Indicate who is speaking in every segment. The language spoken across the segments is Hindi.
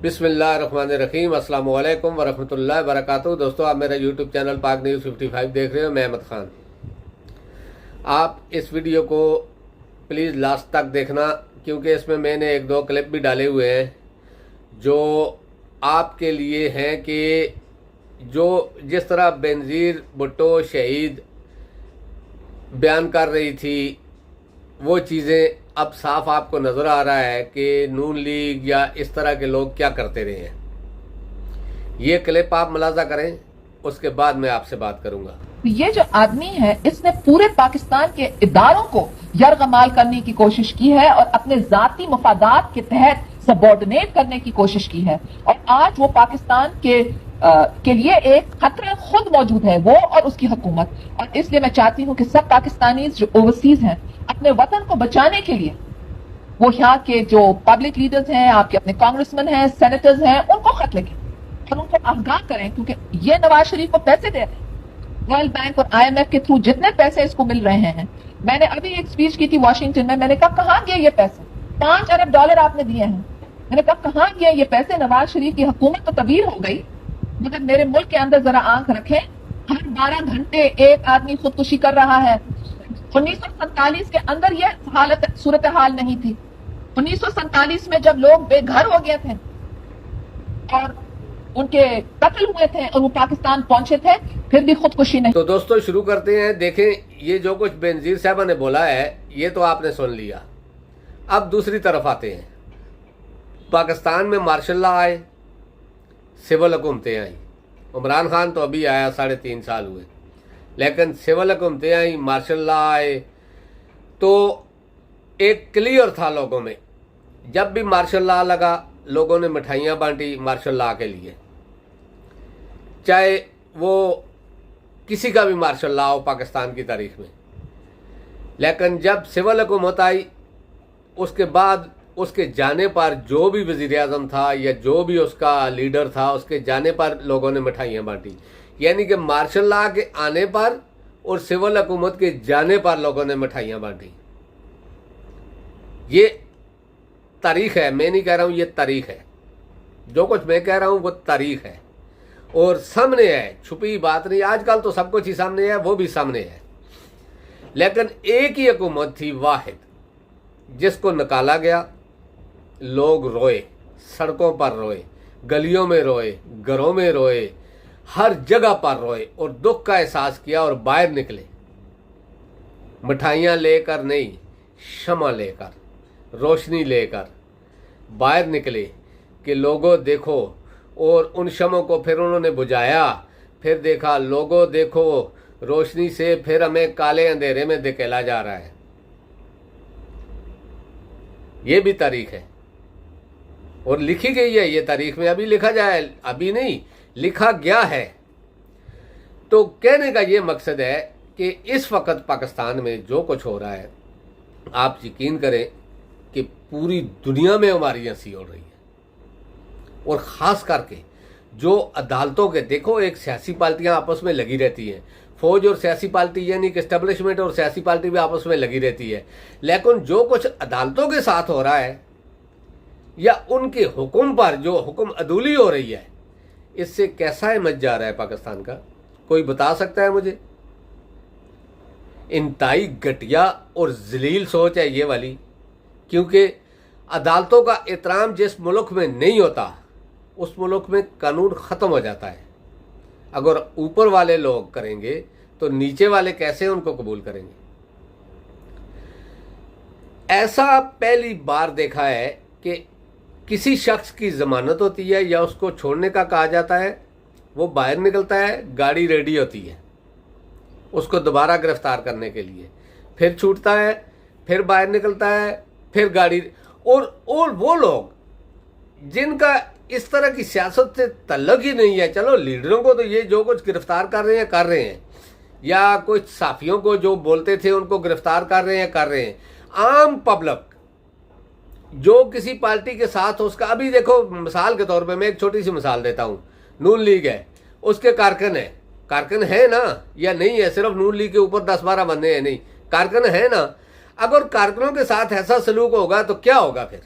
Speaker 1: बिस्मिल्लाहिर्रहमानिर्रहीम अस्सलाम वालेकुम वरहमतुल्लाहि वबरकातुहू। दोस्तों, आप मेरा यूट्यूब चैनल पाक न्यूज़ 55 देख रहे हो। मैं अहमद ख़ान। आप इस वीडियो को प्लीज़ लास्ट तक देखना, क्योंकि इसमें मैंने एक दो क्लिप भी डाले हुए हैं जो आपके लिए हैं कि जो जिस तरह बेनज़ीर भुट्टो शहीद बयान कर रही थी, वो चीज़ें अब साफ आपको नज़र आ रहा है कि नून लीग या इस तरह के लोग क्या करते रहे हैं। ये क्लिप आप मुलाजा करें, उसके बाद मैं आपसे बात करूंगा।
Speaker 2: ये जो आदमी है, इसने पूरे पाकिस्तान के इदारों को यरगमाल करने की कोशिश की है और अपने जाती मफादात के तहत सबॉर्डिनेट करने की कोशिश की है। और आज वो पाकिस्तान के लिए एक खतरा खुद मौजूद है, वो और उसकी हुकूमत। और इसलिए मैं चाहती हूँ कि सब पाकिस्तानी जो ओवरसीज हैं, अपने वतन को बचाने के लिए वो यहाँ के जो पब्लिक लीडर्स हैं, आपके अपने कांग्रेसमैन हैं, सेनेटर्स हैं, उनको खत लिखें और उनको आगाह करें, क्योंकि ये नवाज शरीफ को पैसे दे रहे हैं। वर्ल्ड बैंक और IMF के थ्रू जितने पैसे इसको मिल रहे हैं, मैंने अभी एक स्पीच की थी वाशिंगटन में, मैंने कहा कहां गए ये पैसे? $5 अरब आपने दिए हैं। मैंने कहा कहां गए ये पैसे? नवाज शरीफ की हुकूमत तो तब्दील हो गई, मगर मेरे मुल्क के अंदर जरा आंख रखें। हर 12 घंटे एक आदमी खुदकुशी कर रहा है। 1947 के अंदर यह सूरत हाल नहीं थी। 1947 में जब लोग बेघर हो गए थे और उनके कत्ल हुए थे और वो पाकिस्तान पहुंचे थे, फिर भी खुदकुशी नहीं।
Speaker 1: तो दोस्तों, शुरू करते हैं। देखें, ये जो कुछ बेनज़ीर साहबा ने बोला है, ये तो आपने सुन लिया। अब दूसरी तरफ आते हैं। पाकिस्तान में मार्शल लॉ आए, सिविल हुकूमतें आई। इमरान खान तो अभी आया, 3.5 साल हुए, लेकिन सिविल हुकूमतें आई, मार्शल लॉ आए। तो एक क्लियर था लोगों में, जब भी मार्शल लॉ लगा, लोगों ने मिठाइयाँ बांटी मार्शल लॉ के लिए, चाहे वो किसी का भी मार्शल लॉ हो पाकिस्तान की तारीख में। लेकिन जब सिविल हुकूमत आई, उसके बाद उसके जाने पर जो भी वज़ीर आज़म था या जो भी उसका लीडर था, उसके जाने पर लोगों ने मिठाइयाँ बांटी। यानी कि मार्शल लॉ के आने पर और सिविल हुकूमत के जाने पर लोगों ने मिठाइयाँ बांटी। ये तारीख है, मैं नहीं कह रहा हूँ, ये तारीख है। जो कुछ मैं कह रहा हूँ वो तारीख है और सामने है, छुपी बात नहीं। आजकल तो सब कुछ ही सामने है, वो भी सामने है। लेकिन एक ही हुकूमत थी वाहिद, जिसको निकाला गया। लोग रोए, सड़कों पर रोए, गलियों में रोए, घरों में रोए, हर जगह पर रोए और दुख का एहसास किया और बाहर निकले। मिठाइयाँ लेकर नहीं, शमा लेकर, रोशनी लेकर बाहर निकले कि लोगों देखो। और उन शमों को फिर उन्होंने बुझाया। फिर देखा, लोगों देखो, रोशनी से फिर हमें काले अंधेरे में धकेला जा रहा है। ये भी तारीख है और लिखी गई है। ये तारीख में अभी लिखा जाए, अभी नहीं, लिखा गया है। तो कहने का ये मकसद है कि इस वक्त पाकिस्तान में जो कुछ हो रहा है, आप यकीन करें कि पूरी दुनिया में हमारी हंसी हो रही है। और ख़ास करके जो अदालतों के, देखो, एक सियासी पार्टियां आपस में लगी रहती हैं, फौज और सियासी पार्टी यानी कि इस्टेब्लिशमेंट और सियासी पार्टी भी आपस में लगी रहती है। लेकिन जो कुछ अदालतों के साथ हो रहा है या उनके हुक्म पर जो हुक्म अदूली हो रही है, इससे कैसा इमेज जा रहा है पाकिस्तान का? कोई बता सकता है मुझे? इंतहाई घटिया और जलील सोच है ये वाली, क्योंकि अदालतों का एहतराम जिस मुल्क में नहीं होता, उस मुल्क में कानून ख़त्म हो जाता है। अगर ऊपर वाले लोग करेंगे तो नीचे वाले कैसे उनको कबूल करेंगे? ऐसा पहली बार देखा है कि किसी शख्स की ज़मानत होती है या उसको छोड़ने का कहा जाता है, वो बाहर निकलता है, गाड़ी रेडी होती है उसको दोबारा गिरफ्तार करने के लिए, फिर छूटता है, फिर बाहर निकलता है, फिर गाड़ी। और वो लोग जिनका इस तरह की सियासत से तल्लुक ही नहीं है, चलो लीडरों को तो ये जो कुछ गिरफ्तार कर रहे हैं, या कुछ साफियों को जो बोलते थे उनको गिरफ्तार कर रहे हैं। आम पब्लिक जो किसी पार्टी के साथ, उसका अभी देखो, मिसाल के तौर पे मैं एक छोटी सी मिसाल देता हूँ। नून लीग है, उसके कारकुन है ना, या नहीं है? सिर्फ नून लीग के ऊपर 10-12 बंदे हैं, नहीं, कारकुन है ना। अगर कारकुनों के साथ ऐसा सलूक होगा तो क्या होगा फिर?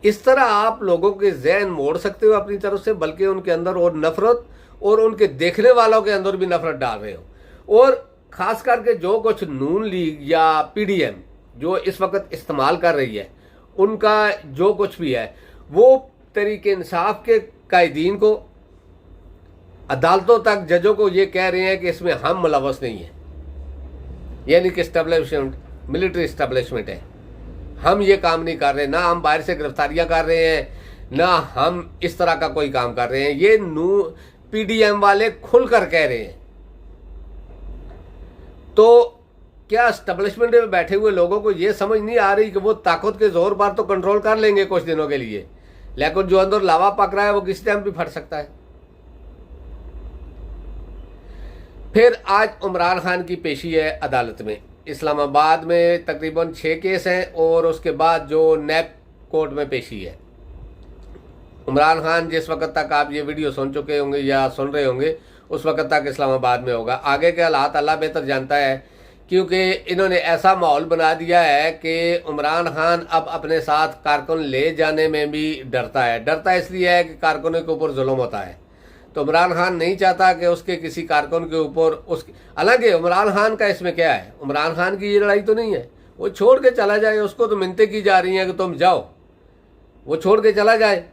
Speaker 1: इस तरह आप लोगों के जहन मोड़ सकते हो अपनी तरफ से, बल्कि उनके अंदर और नफरत और उनके देखने वालों के अंदर भी नफरत डाल रहे हो। और खास करके जो कुछ नून लीग या पीडीएम जो इस वक्त इस्तेमाल कर रही है, उनका जो कुछ भी है वो तरीके इंसाफ के कायदीन को, अदालतों तक, जजों को ये कह रहे हैं कि इसमें हम मुलवस नहीं है, यानी कि इस्टेब्लिशमेंट, मिलिट्री इस्टेब्लिशमेंट है, हम ये काम नहीं कर रहे, ना हम बाहर से गिरफ्तारियां कर रहे हैं, ना हम इस तरह का कोई काम कर रहे हैं। ये पीडीएम वाले खुलकर कह रहे हैं। तो क्या एस्टेब्लिशमेंट में बैठे हुए लोगों को यह समझ नहीं आ रही कि वो ताकत के जोर पर तो कंट्रोल कर लेंगे कुछ दिनों के लिए, लेकिन जो अंदर लावा पक रहा है वो किसी टाइम भी फट सकता है। फिर आज इमरान खान की पेशी है अदालत में, इस्लामाबाद में तकरीबन 6 केस हैं और उसके बाद जो नैब कोर्ट में पेशी है। इमरान खान जिस वक्त तक आप ये वीडियो सुन चुके होंगे या सुन रहे होंगे, उस वक्त तक इस्लामाबाद में होगा। आगे के हालात अल्लाह बेहतर जानता है, क्योंकि इन्होंने ऐसा माहौल बना दिया है कि इमरान खान अब अपने साथ कारकुन ले जाने में भी डरता है। डरता इसलिए है कि कारकुनों के ऊपर जुल्म होता है, तो इमरान खान नहीं चाहता कि उसके किसी कारकुन के ऊपर उसके, हालांकि इमरान खान का इसमें क्या है, इमरान खान की ये लड़ाई तो नहीं है, वो छोड़ के चला जाए, उसको तो मिन्नतें की जा रही हैं कि तुम जाओ, वो छोड़ के चला जाए,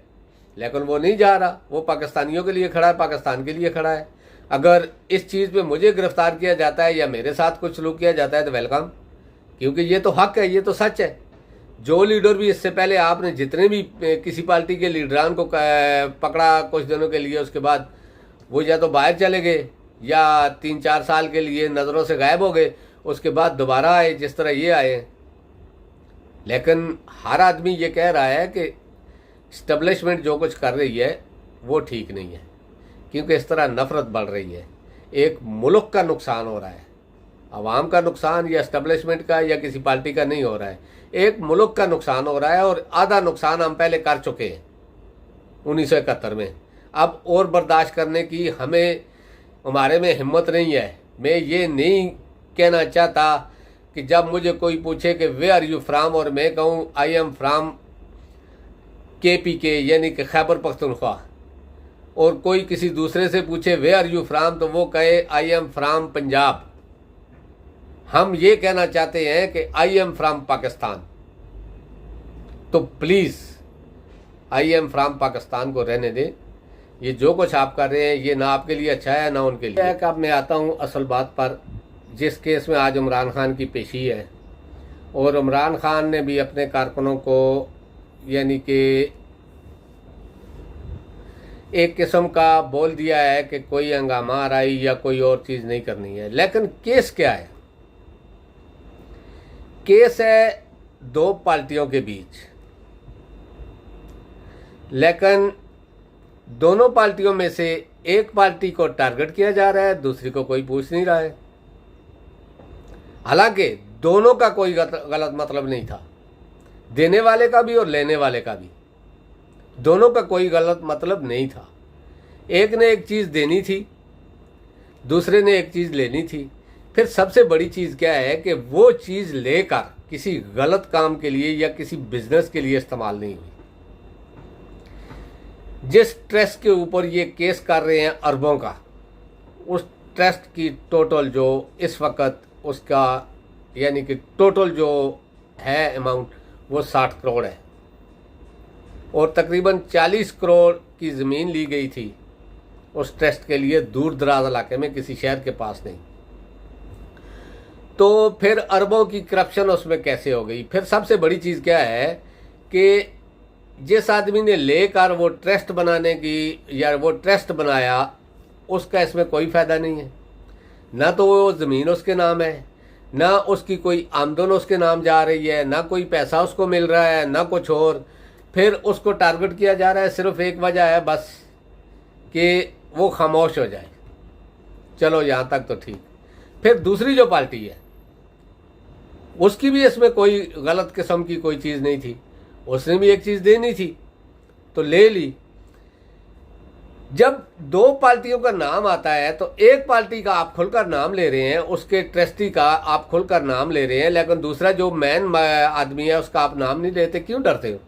Speaker 1: लेकिन वो नहीं जा रहा। वो पाकिस्तानियों के लिए खड़ा है, पाकिस्तान के लिए खड़ा है। अगर इस चीज़ पे मुझे गिरफ्तार किया जाता है या मेरे साथ कुछ सलूक किया जाता है तो वेलकम, क्योंकि ये तो हक है, ये तो सच है। जो लीडर भी इससे पहले आपने जितने भी किसी पार्टी के लीडरान को पकड़ा कुछ दिनों के लिए, उसके बाद वो या तो बाहर चले गए या 3-4 साल के लिए नज़रों से गायब हो गए, उसके बाद दोबारा आए, जिस तरह ये आए। लेकिन हर आदमी ये कह रहा है कि इस्टेब्लिशमेंट जो कुछ कर रही है वो ठीक नहीं है, क्योंकि इस तरह नफरत बढ़ रही है। एक मुल्क का नुकसान हो रहा है, अवाम का नुकसान या इस्टेब्लिशमेंट का या किसी पार्टी का नहीं हो रहा है, एक मुल्क का नुकसान हो रहा है। और आधा नुकसान हम पहले कर चुके हैं 1971 में। अब और बर्दाश्त करने की हमारे में हिम्मत नहीं है। मैं ये नहीं कहना चाहता कि जब मुझे कोई पूछे कि वे आर यू फ्राम और मैं कहूँ आई एम फ्राम KPK यानी कि खैबर पख्तूनख्वा, और कोई किसी दूसरे से पूछे वे आर यू फ्राम तो वो कहे आई एम फ्राम पंजाब। हम ये कहना चाहते हैं कि आई एम फ्राम पाकिस्तान। तो please I am from Pakistan को रहने दें। ये जो कुछ आप कर रहे हैं ये ना आपके लिए अच्छा है ना उनके लिए। अब मैं आता हूँ असल बात पर, जिस केस में आज इमरान खान की पेशी है, और इमरान खान ने भी अपने कारकुनों को यानी कि एक किस्म का बोल दिया है कि कोई हंगामा आराई या कोई और चीज़ नहीं करनी है। लेकिन केस क्या है? केस है 2 पार्टियों के बीच, लेकिन दोनों पार्टियों में से एक पार्टी को टारगेट किया जा रहा है, दूसरी को कोई पूछ नहीं रहा है। हालांकि दोनों का कोई गलत मतलब नहीं था, देने वाले का भी और लेने वाले का भी, दोनों का कोई गलत मतलब नहीं था। एक ने एक चीज़ देनी थी, दूसरे ने एक चीज़ लेनी थी। फिर सबसे बड़ी चीज़ क्या है कि वो चीज़ लेकर किसी गलत काम के लिए या किसी बिजनेस के लिए इस्तेमाल नहीं हुई। जिस ट्रस्ट के ऊपर ये केस कर रहे हैं अरबों का, उस ट्रस्ट की टोटल जो इस वक्त उसका यानी कि टोटल जो है अमाउंट वो 60 करोड़ है, और तकरीबन 40 करोड़ की ज़मीन ली गई थी उस ट्रस्ट के लिए दूर दराज इलाके में, किसी शहर के पास नहीं। तो फिर अरबों की करप्शन उसमें कैसे हो गई? फिर सबसे बड़ी चीज़ क्या है कि जिस आदमी ने लेकर वो ट्रस्ट बनाने की या वो ट्रस्ट बनाया, उसका इसमें कोई फ़ायदा नहीं है। ना तो वो ज़मीन उसके नाम है, ना उसकी कोई आमदन उसके नाम जा रही है, ना कोई पैसा उसको मिल रहा है, ना कुछ और। फिर उसको टारगेट किया जा रहा है, सिर्फ एक वजह है बस कि वो खामोश हो जाए। चलो यहाँ तक तो ठीक। फिर दूसरी जो पार्टी है उसकी भी इसमें कोई गलत किस्म की कोई चीज़ नहीं थी, उसने भी एक चीज़ देनी थी तो ले ली। जब 2 पार्टियों का नाम आता है तो एक पार्टी का आप खुलकर नाम ले रहे हैं, उसके ट्रस्टी का आप खुलकर नाम ले रहे हैं, लेकिन दूसरा जो मेन आदमी है उसका आप नाम नहीं लेते। क्यों डरते हो?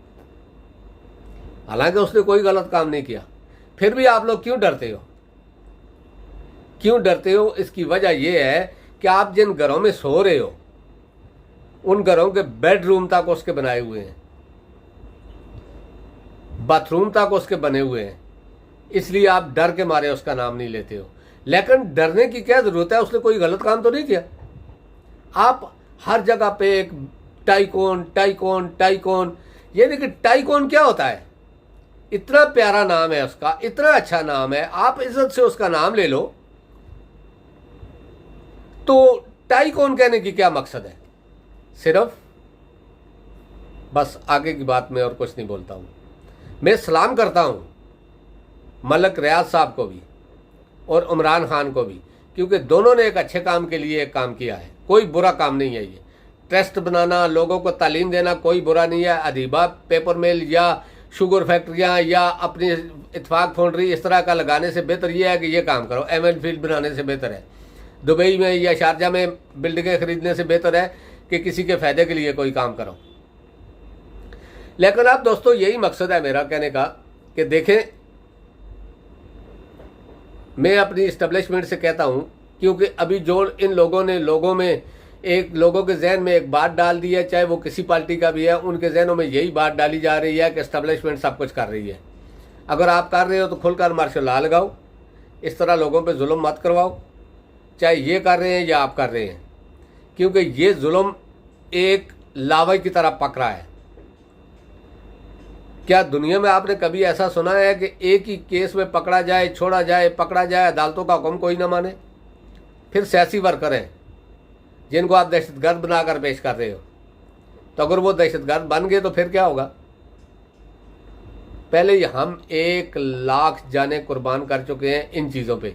Speaker 1: हालांकि उसने कोई गलत काम नहीं किया, फिर भी आप लोग क्यों डरते हो? क्यों डरते हो? इसकी वजह यह है कि आप जिन घरों में सो रहे हो उन घरों के बेडरूम तक उसके बनाए हुए हैं, बाथरूम तक उसके बने हुए हैं, इसलिए आप डर के मारे उसका नाम नहीं लेते हो। लेकिन डरने की क्या जरूरत है? उसने कोई गलत काम तो नहीं किया। आप हर जगह पे एक टाइकोन टाइकोन टाइकोन, ये देखिए टाइकोन क्या होता है? इतना प्यारा नाम है उसका, इतना अच्छा नाम है, आप इज्जत से उसका नाम ले लो। तो टाइकोन कहने की क्या मकसद है? सिर्फ बस आगे की बात में और कुछ नहीं बोलता हूं। मैं सलाम करता हूं मलक रियाज साहब को भी और इमरान खान को भी, क्योंकि दोनों ने एक अच्छे काम के लिए एक काम किया है। कोई बुरा काम नहीं है ये। ट्रस्ट बनाना, लोगों को तालीम देना कोई बुरा नहीं है। अदीबा पेपर मिल या शुगर फैक्ट्रियाँ या अपनी इत्तेफाक फाउंड्री इस तरह का लगाने से बेहतर ये है कि ये काम करो। एमएल फील्ड बनाने से बेहतर है, दुबई में या शारजा में बिल्डिंगें खरीदने से बेहतर है कि किसी के फायदे के लिए कोई काम करो। लेकिन अब दोस्तों यही मकसद है मेरा कहने का कि देखें, मैं अपनी इस्टेब्लिशमेंट से कहता हूं, क्योंकि अभी जो इन लोगों ने लोगों में एक लोगों के जहन में एक बात डाल दी है, चाहे वो किसी पार्टी का भी है, उनके जहनों में यही बात डाली जा रही है कि इस्टेब्लिशमेंट सब कुछ कर रही है। अगर आप कर रहे हो तो खुलकर मार्शल लॉ लगाओ, इस तरह लोगों पे जुल्म मत करवाओ, चाहे ये कर रहे हैं या आप कर रहे हैं, क्योंकि ये जुल्म एक लावा की तरह पक रहा है। क्या दुनिया में आपने कभी ऐसा सुना है कि एक ही केस में पकड़ा जाए, छोड़ा जाए, पकड़ा जाए, अदालतों का हुक्म कोई ना माने? फिर सियासी वर्कर हैं जिनको आप दहशतगर्द बनाकर पेश कर रहे हो, तो अगर वो दहशतगर्द बन गए तो फिर क्या होगा? पहले ही हम 1 लाख जाने कुर्बान कर चुके हैं इन चीज़ों पे।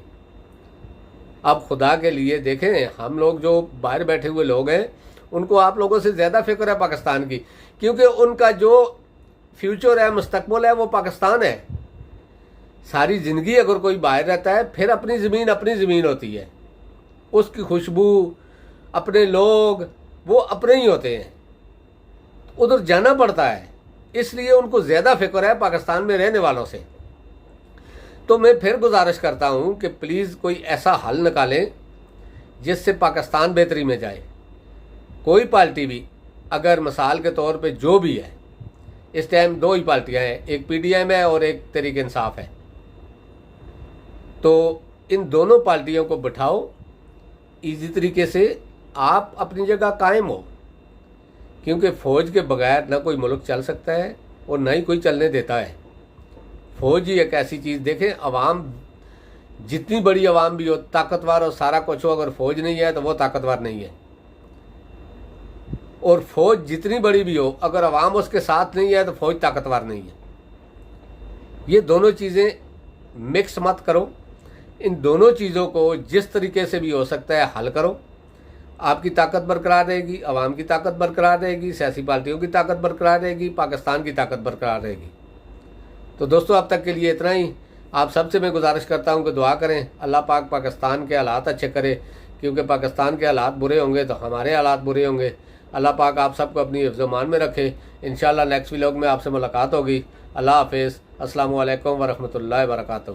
Speaker 1: अब खुदा के लिए देखें, हम लोग जो बाहर बैठे हुए लोग हैं उनको आप लोगों से ज़्यादा फिक्र है पाकिस्तान की, क्योंकि उनका जो फ्यूचर है, मुस्तकबिल है, वो पाकिस्तान है। सारी ज़िंदगी अगर कोई बाहर रहता है फिर अपनी ज़मीन होती है, उसकी खुशबू, अपने लोग, वो अपने ही होते हैं, उधर जाना पड़ता है। इसलिए उनको ज़्यादा फिक्र है पाकिस्तान में रहने वालों से। तो मैं फिर गुजारिश करता हूं कि प्लीज़ कोई ऐसा हल निकालें जिससे पाकिस्तान बेहतरी में जाए। कोई पार्टी भी, अगर मिसाल के तौर पे जो भी है, इस टाइम 2 ही पार्टियां हैं, एक पीडीएम है और एक तहरीक इंसाफ है, तो इन दोनों पार्टियों को बिठाओ, इजी तरीके से आप अपनी जगह कायम हो, क्योंकि फ़ौज के बगैर ना कोई मुल्क चल सकता है और ना ही कोई चलने देता है। फ़ौज ही एक ऐसी चीज़, देखें अवाम जितनी बड़ी अवाम भी हो, ताकतवर और सारा कुछ हो, अगर फ़ौज नहीं है तो वो ताकतवर नहीं है। और फ़ौज जितनी बड़ी भी हो, अगर अवाम उसके साथ नहीं है तो फ़ौज ताकतवर नहीं है। ये दोनों चीज़ें मिक्स मत करो। इन दोनों चीज़ों को जिस तरीके से भी हो सकता है हल करो। आपकी ताकत बरकरार रहेगी, अवाम की ताकत बरकरार रहेगी, सियासी पार्टियों की ताकत बरकरार रहेगी, पाकिस्तान की ताकत बरकरार रहेगी। तो दोस्तों अब तक के लिए इतना ही। आप सबसे मैं गुजारिश करता हूं कि दुआ करें, अल्लाह पाक पाकिस्तान के हालात अच्छे करे, क्योंकि पाकिस्तान के हालात बुरे होंगे तो हमारे हालात बुरे होंगे। अल्लाह पाक आप सबको अपनी हिफ्ज़-ओ-मान में रखे। इंशाअल्लाह नेक्स्ट व्लॉग में आपसे मुलाकात होगी। अल्लाह हाफिज़। अस्सलामु अलैकुम वरहमतुल्लाहि वबरकातुहू।